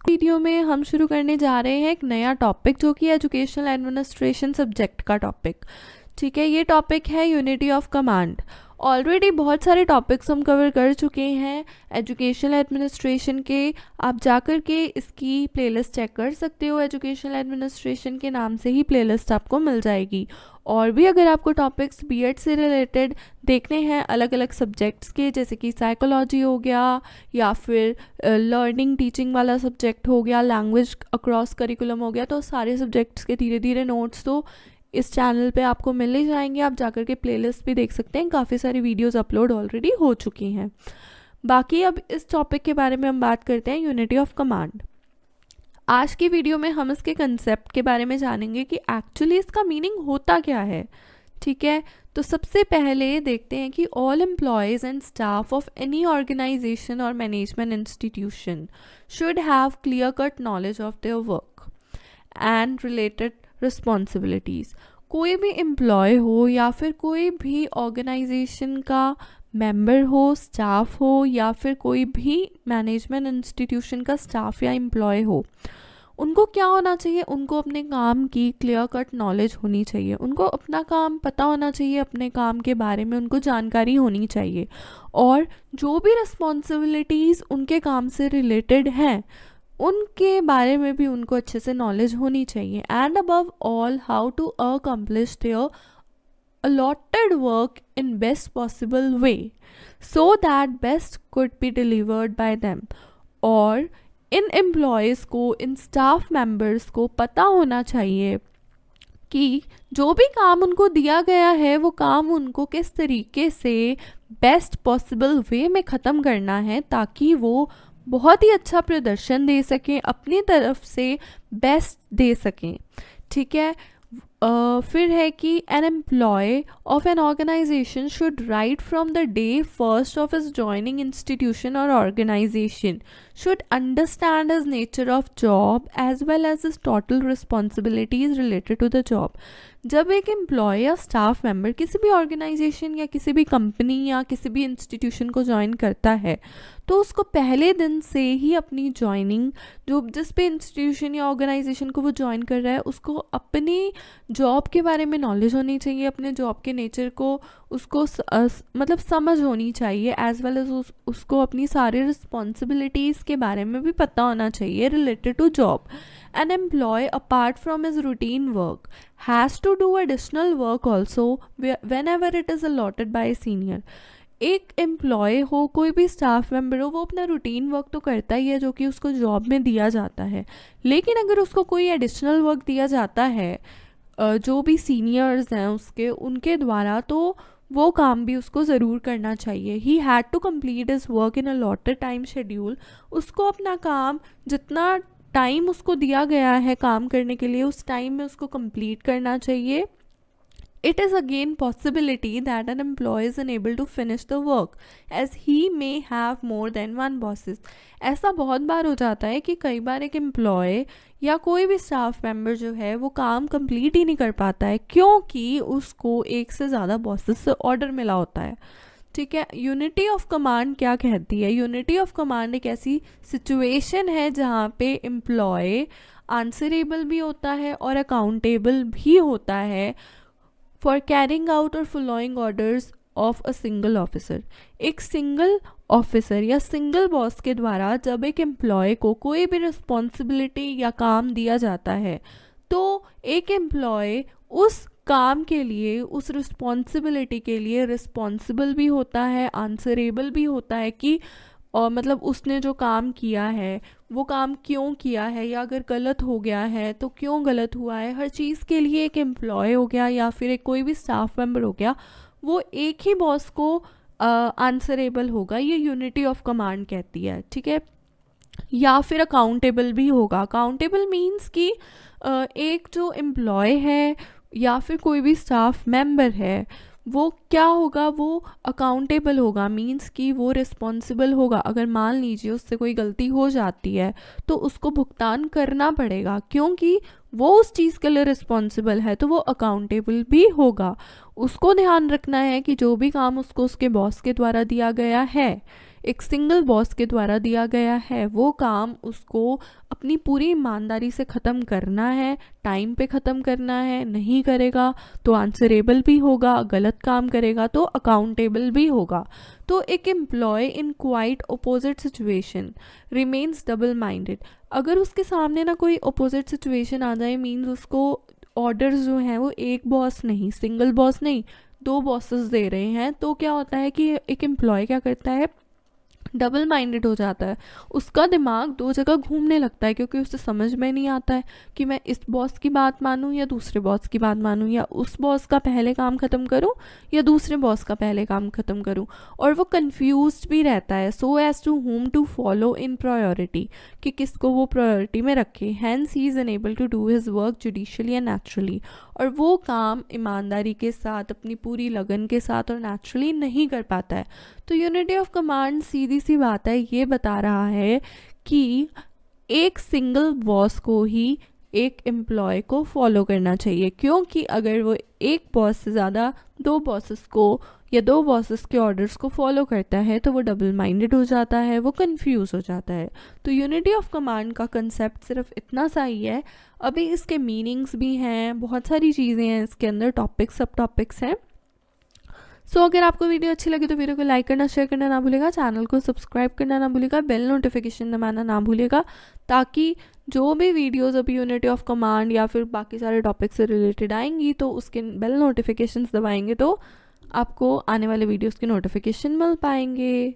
Video में हम शुरू करने जा रहे हैं एक नया टॉपिक जो कि एजुकेशनल एडमिनिस्ट्रेशन सब्जेक्ट का टॉपिक। ठीक है, ये टॉपिक है यूनिटी ऑफ कमांड। ऑलरेडी बहुत सारे टॉपिक्स हम कवर कर चुके हैं एजुकेशनल एडमिनिस्ट्रेशन के। आप जाकर के इसकी प्लेलिस्ट चेक कर सकते हो, एजुकेशनल एडमिनिस्ट्रेशन के नाम से ही प्लेलिस्ट आपको मिल जाएगी। और भी अगर आपको टॉपिक्स बीएड से रिलेटेड देखने हैं अलग अलग सब्जेक्ट्स के, जैसे कि साइकोलॉजी हो गया या फिर लर्निंग टीचिंग वाला सब्जेक्ट हो गया, लैंग्वेज अक्रॉस करिकुलम हो गया, तो सारे सब्जेक्ट्स के धीरे धीरे नोट्स तो इस चैनल पे आपको मिल ही जाएंगे। आप जाकर के प्लेलिस्ट भी देख सकते हैं, काफ़ी सारी वीडियोस अपलोड ऑलरेडी हो चुकी हैं। बाकी अब इस टॉपिक के बारे में हम बात करते हैं, यूनिटी ऑफ कमांड। आज की वीडियो में हम इसके कंसेप्ट के बारे में जानेंगे कि एक्चुअली इसका मीनिंग होता क्या है। ठीक है, तो सबसे पहले देखते हैं कि all employees and staff of any organisation और management institution should have clear cut knowledge of their work and related responsibilities. कोई भी एम्प्लॉय हो या फिर कोई भी ऑर्गेनाइजेशन का मेंबर हो, स्टाफ हो, या फिर कोई भी मैनेजमेंट इंस्टीट्यूशन का स्टाफ या एम्प्लॉय हो, उनको क्या होना चाहिए? उनको अपने काम की क्लियर कट नॉलेज होनी चाहिए। उनको अपना काम पता होना चाहिए, अपने काम के बारे में उनको जानकारी होनी चाहिए, और जो भी रिस्पॉन्सिबिलिटीज़ उनके काम से रिलेटेड हैं उनके बारे में भी उनको अच्छे से नॉलेज होनी चाहिए। And above all how to accomplish their allotted work in best possible way so that best could be delivered by them। और इन एम्प्लॉयज़ को, इन स्टाफ मेंबर्स को पता होना चाहिए कि जो भी काम उनको दिया गया है वो काम उनको किस तरीके से बेस्ट पॉसिबल वे में ख़त्म करना है, ताकि वो बहुत ही अच्छा प्रदर्शन दे सकें, अपनी तरफ से बेस्ट दे सकें। ठीक है, फिर है कि an employee of an organisation should right from the day first of his joining institution और organisation should understand his nature of job as well as his total responsibilities related to the job. जब एक employ या staff member किसी भी organisation या किसी भी company या किसी भी इंस्टीट्यूशन को ज्वाइन करता है, तो उसको पहले दिन से ही अपनी ज्वाइनिंग, जो जिस भी इंस्टीट्यूशन या ऑर्गेनाइजेशन को वो ज्वाइन कर रहा है, उसको अपनी जॉब के बारे में नॉलेज होनी चाहिए, अपने जॉब के नेचर को उसको मतलब समझ होनी चाहिए, एज वेल एज उसको अपनी सारी रिस्पॉन्सिबिलिटीज़ के बारे में भी पता होना चाहिए related to job. An employee apart from his routine work has to do additional work also whenever it is allotted by a senior। एक एम्प्लॉय हो, कोई भी स्टाफ मेंबर हो, वो अपना रूटीन वर्क तो करता ही है जो कि उसको जॉब में दिया जाता है, लेकिन अगर उसको कोई एडिशनल वर्क दिया जाता है जो भी सीनियर्स हैं उसके, उनके द्वारा, तो वो काम भी उसको ज़रूर करना चाहिए। He had to complete his work in allotted time schedule. उसको अपना काम, जितना टाइम उसको दिया गया है काम करने के लिए, उस टाइम में उसको कंप्लीट करना चाहिए। It is again possibility that an employee is unable to finish the work as he may have more than one bosses। ऐसा बहुत बार हो जाता है कि कई बार एक एम्प्लॉय या कोई भी स्टाफ मेंबर जो है वो काम कंप्लीट ही नहीं कर पाता है, क्योंकि उसको एक से ज़्यादा बॉसेस से ऑर्डर मिला होता है। ठीक है, यूनिटी ऑफ कमांड क्या कहती है? यूनिटी ऑफ कमांड एक ऐसी सिचुएशन है जहाँ पे एम्प्लॉय आंसरेबल भी होता है और अकाउंटेबल भी होता है फॉर कैरिंग आउट और following orders of a single officer. एक सिंगल ऑफिसर या सिंगल बॉस के द्वारा जब एक एम्प्लॉय को कोई भी रिस्पॉन्सिबिलिटी या काम दिया जाता है, तो एक एम्प्लॉय उस काम के लिए, उस रिस्पॉन्सिबिलिटी के लिए रिस्पॉन्सिबल भी होता है, आंसरेबल भी होता है कि और मतलब उसने जो काम किया है वो काम क्यों किया है, या अगर गलत हो गया है तो क्यों गलत हुआ है। हर चीज़ के लिए एक एम्प्लॉय हो गया या फिर एक कोई भी स्टाफ मेंबर हो गया, वो एक ही बॉस को आंसरेबल होगा। ये यूनिटी ऑफ कमांड कहती है। ठीक है, या फिर अकाउंटेबल भी होगा। अकाउंटेबल मीन्स कि एक जो एम्प्लॉय है या फिर कोई भी स्टाफ मेंबर है, वो क्या होगा? वो अकाउंटेबल होगा, मींस कि वो रिस्पॉन्सिबल होगा। अगर मान लीजिए उससे कोई गलती हो जाती है तो उसको भुगतान करना पड़ेगा, क्योंकि वो उस चीज़ के लिए रिस्पॉन्सिबल है, तो वो अकाउंटेबल भी होगा। उसको ध्यान रखना है कि जो भी काम उसको उसके बॉस के द्वारा दिया गया है, एक सिंगल बॉस के द्वारा दिया गया है, वो काम उसको अपनी पूरी ईमानदारी से ख़त्म करना है, टाइम पे ख़त्म करना है। नहीं करेगा तो आंसरेबल भी होगा, गलत काम करेगा तो अकाउंटेबल भी होगा। तो एक employee in quite opposite situation remains double minded. अगर उसके सामने ना कोई अपोजिट सिचुएशन आ जाए, मीन्स उसको ऑर्डर्स जो हैं वो एक बॉस नहीं, सिंगल बॉस नहीं, 2 बॉसेस दे रहे हैं, तो क्या होता है कि एक एम्प्लॉय क्या करता है, डबल माइंडेड हो जाता है। उसका दिमाग 2 जगह घूमने लगता है, क्योंकि उसे समझ में नहीं आता है कि मैं इस बॉस की बात मानूं या दूसरे बॉस की बात मानूं, या उस बॉस का पहले काम ख़त्म करूं या दूसरे बॉस का पहले काम ख़त्म करूं। और वो कंफ्यूज्ड भी रहता है, so as to home to follow in priority, कि किसको वो प्रायोरिटी में रखे। Hence he is unable to do his work judicially and naturally, और वो काम ईमानदारी के साथ, अपनी पूरी लगन के साथ और नेचुरली नहीं कर पाता है। तो यूनिटी ऑफ कमांड सीधी सी बात है, ये बता रहा है कि एक सिंगल बॉस को ही एक एम्प्लॉय को फॉलो करना चाहिए, क्योंकि अगर वो एक बॉस से ज़्यादा 2 बॉसेस को या 2 बॉसेस के ऑर्डर्स को फॉलो करता है तो वो डबल माइंडेड हो जाता है, वो कंफ्यूज हो जाता है। तो यूनिटी ऑफ कमांड का कंसेप्ट सिर्फ इतना सा ही है, अभी इसके मीनिंग्स भी हैं, बहुत सारी चीज़ें हैं इसके अंदर, टॉपिक्स सब टॉपिक्स हैं। सो अगर आपको वीडियो अच्छी लगी तो वीडियो को लाइक करना, शेयर करना ना भूलिएगा, चैनल को सब्सक्राइब करना ना भूलिएगा, बेल नोटिफिकेशन दबाना ना भूलिएगा, ताकि जो भी वीडियोस अभी यूनिटी ऑफ कमांड या फिर बाकी सारे टॉपिक से रिलेटेड आएंगी तो उसके बेल नोटिफिकेशंस दबाएंगे तो आपको आने वाले वीडियोस की नोटिफिकेशन मिल पाएंगे।